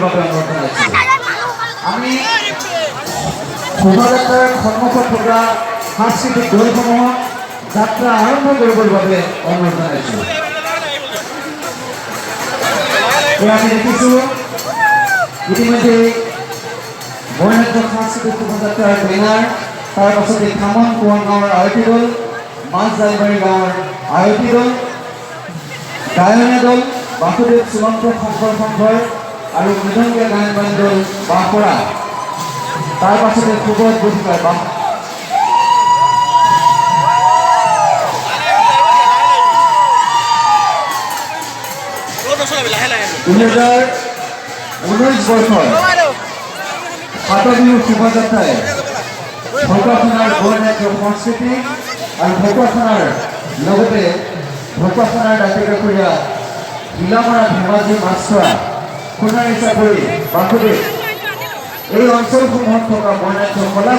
বাবে অনুৰোধ জনাইছোঁ। আমি শোভাযাত্ৰাৰ সন্মুখত থকা সাংস্কৃতিক দলসমূহক যাত্ৰা আৰম্ভ কৰিবৰ বাবে অনুৰোধ জনাইছোঁ। আমি দেখিছোঁ ইতিমধ্যে বৰ্ণাঢ্য সাংস্কৃতিক শোভাযাত্ৰাৰ বেনাৰ, তাৰ পাছতে খামন কোঁৱৰ গাঁৱৰ আয়তী দল, মাছ জালবাৰী গাঁৱৰ আয়তী দল, গায়নীয়া দল বাসুদেৱ চূড়ান্ত শংকৰ সংঘৰ আৰু মৃদংগীয়া গায়ন বায়ন দল বাঁহপৰা, তাৰ পাছতে সুবত গতিকাৰ 2019 বৰ্ষৰ ফাট বিহু শোভাযাত্ৰাই ঢকুৱাখানাৰ বৰ্ণাঢ্য সংস্কৃতি আৰু ঢকুৱাখানাৰ লগতে ঢকুৱাখানাৰ দাঁতিকাষৰীয়া ঘিলামৰা ধেমাজি মাছখোৱা সোণাৰী চাপৰি বাসুদেৱ এই অঞ্চলসমূহত থকা বৰ্ণাঢ্য কলা